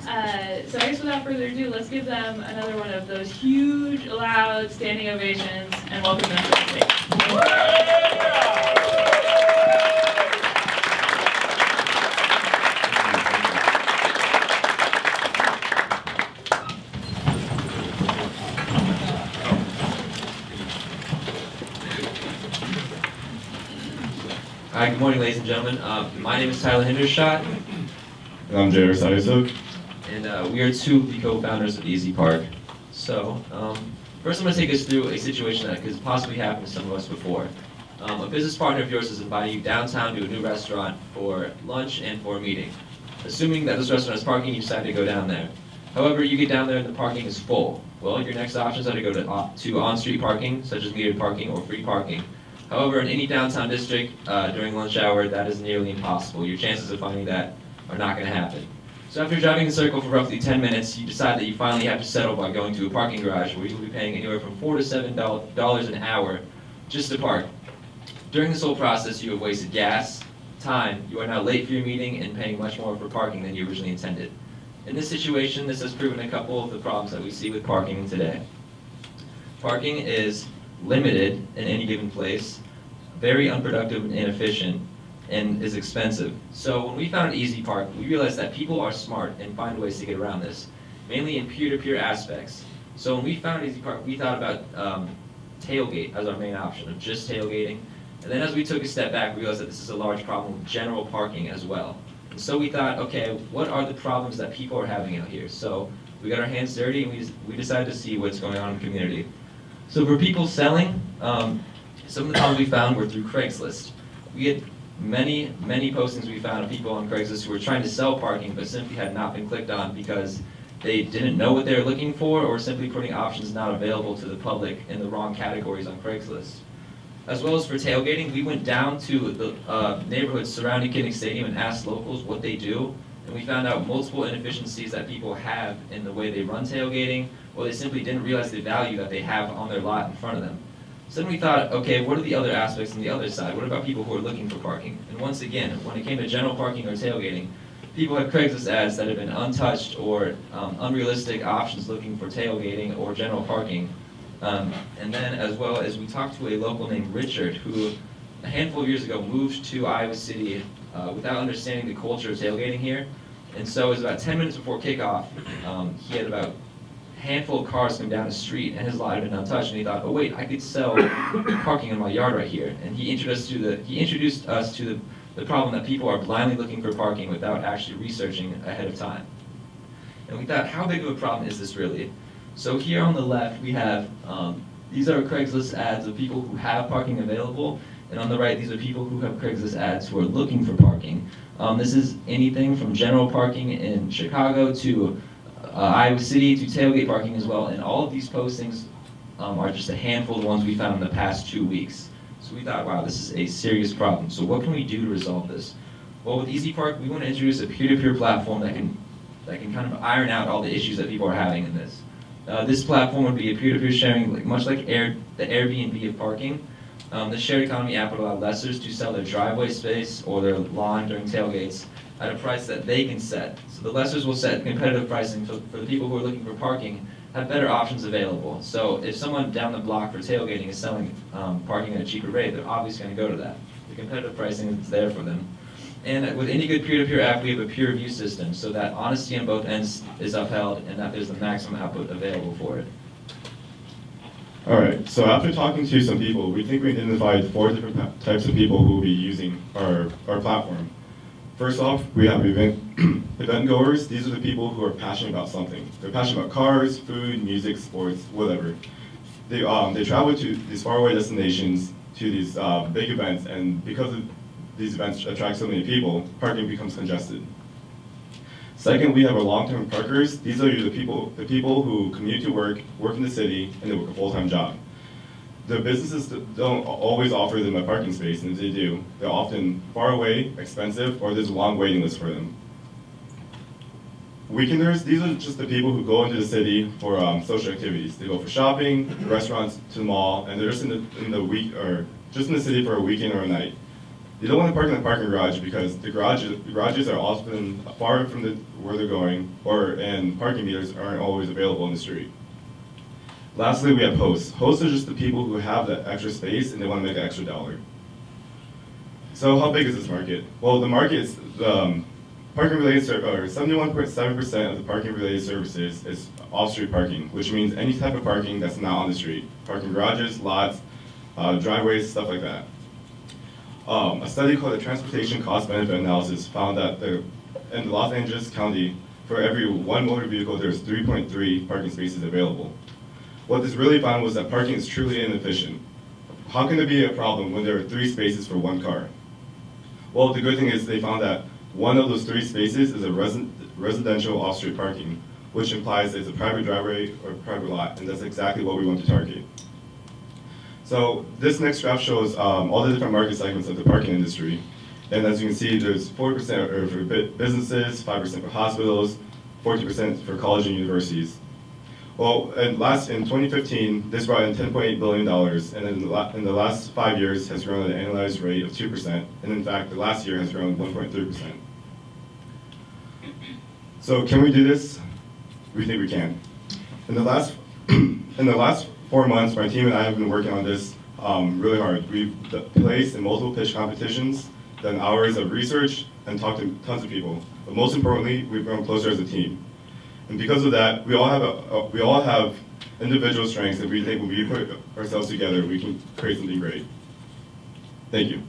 So I guess without further ado, let's give them another one of those huge, loud, standing ovations and welcome them to the stage. Hi, good morning, ladies and gentlemen. My name is Tyler Hindershot, And I'm Jairus Isaac. and we are two of the co-founders of Easy Park. So, first I'm going to take us through a situation that could possibly happen to some of us before. A business partner of yours is inviting you downtown to a new restaurant for lunch and for a meeting. Assuming that this restaurant has parking, you decide to go down there. However, you get down there and the parking is full. Well, your next options are to go to on-street parking, such as metered parking or free parking. However, in any downtown district during lunch hour, that is nearly impossible. Your chances of finding that are not going to happen. So after driving in a circle for roughly 10 minutes, you decide that you finally have to settle by going to a parking garage where you will be paying anywhere from $4 to $7 an hour just to park. During this whole process, you have wasted gas, time, you are now late for your meeting, and paying much more for parking than you originally intended. In this situation, this has proven a couple of the problems that we see with parking today. Parking is limited in any given place, very unproductive and inefficient, and is expensive. So when we founded Easy Park, we realized that people are smart and find ways to get around this, mainly in peer-to-peer aspects. So when we founded Easy Park, we thought about tailgate as our main option, of just tailgating. And then as we took a step back, we realized that this is a large problem with general parking as well. And so we thought, okay, what are the problems that people are having out here? So we got our hands dirty and we decided to see what's going on in the community. So for people selling, some of the problems we found were through Craigslist. We had many postings we found of people on Craigslist who were trying to sell parking but simply had not been clicked on because they didn't know what they were looking for or simply putting options not available to the public in the wrong categories on Craigslist. As well as for tailgating, we went down to the neighborhoods surrounding Kinnick Stadium and asked locals what they do, and we found out multiple inefficiencies that people have in the way they run tailgating, or they simply didn't realize the value that they have on their lot in front of them. So then we thought, okay, what are the other aspects on the other side? What about people who are looking for parking? And once again, when it came to general parking or tailgating, people have Craigslist ads that have been untouched or unrealistic options looking for tailgating or general parking. And then as well as we talked to a local named Richard who a handful of years ago moved to Iowa City without understanding the culture of tailgating here. And so it was about 10 minutes before kickoff, he had about a handful of cars come down the street and his lot had been untouched, and he thought, oh wait, I could sell parking in my yard right here. And he introduced us to the problem that people are blindly looking for parking without actually researching ahead of time. And we thought, how big of a problem is this really? So here on the left we have, these are Craigslist ads of people who have parking available, and on the right these are people who have Craigslist ads who are looking for parking. This is anything from general parking in Chicago to Iowa City to tailgate parking as well, and all of these postings are just a handful of the ones we found in the past 2 weeks. So we thought, wow, this is a serious problem. So what can we do to resolve this? Well, with Easy Park, we want to introduce a peer-to-peer platform that can kind of iron out all the issues that people are having in this. This platform would be a peer-to-peer sharing, much like the Airbnb of parking. The shared economy app would allow lessors to sell their driveway space or their lawn during tailgates at a price that they can set. So the lessors will set competitive pricing for the people who are looking for parking, have better options available. So if someone down the block for tailgating is selling parking at a cheaper rate, they're obviously going to go to that. The competitive pricing is there for them. And with any good peer-to-peer app, we have a peer review system so that honesty on both ends is upheld and that there's the maximum output available for it. All right, so after talking to some people, we think we identified 4 different types of people who will be using our platform. First off, we have event goers. These are the people who are passionate about something. They're passionate about cars, food, music, sports, whatever. They travel to these faraway destinations to these big events, and because of these events attract so many people, parking becomes congested. Second, we have our long-term parkers. These are the people who commute to work in the city, and they work a full-time job. The businesses don't always offer them a parking space, and if they do, they're often far away, expensive, or there's a long waiting list for them. Weekenders, these are just the people who go into the city for social activities. They go for shopping, restaurants, to the mall, and they're just in the week or just in the city for a weekend or a night. You don't want to park in the parking garage because the garages are often far from where they're going, and parking meters aren't always available in the street. Lastly, we have hosts. Hosts are just the people who have that extra space and they want to make an extra dollar. So how big is this market? Well, the market is parking-related, or 71.7% of the parking-related services is off-street parking, which means any type of parking that's not on the street. Parking garages, lots, driveways, stuff like that. A study called the Transportation Cost Benefit Analysis found that in Los Angeles County, for every one motor vehicle, there's 3.3 parking spaces available. What this really found was that parking is truly inefficient. How can there be a problem when there are 3 spaces for one car? Well, the good thing is they found that one of those 3 spaces is a residential off-street parking, which implies it's a private driveway or private lot, and that's exactly what we want to target. So this next graph shows all the different market segments of the parking industry. And as you can see, there's 4% for businesses, 5% for hospitals, 40% for college and universities. Well, in 2015, this brought in $10.8 billion, and in the last 5 years has grown at an annualized rate of 2%, and in fact, the last year has grown 1.3%. So can we do this? We think we can. In the last 4 months, my team and I have been working on this really hard. We've placed in multiple pitch competitions, done hours of research, and talked to tons of people. But most importantly, we've grown closer as a team. And because of that, we all have individual strengths that we think when we put ourselves together, we can create something great. Thank you.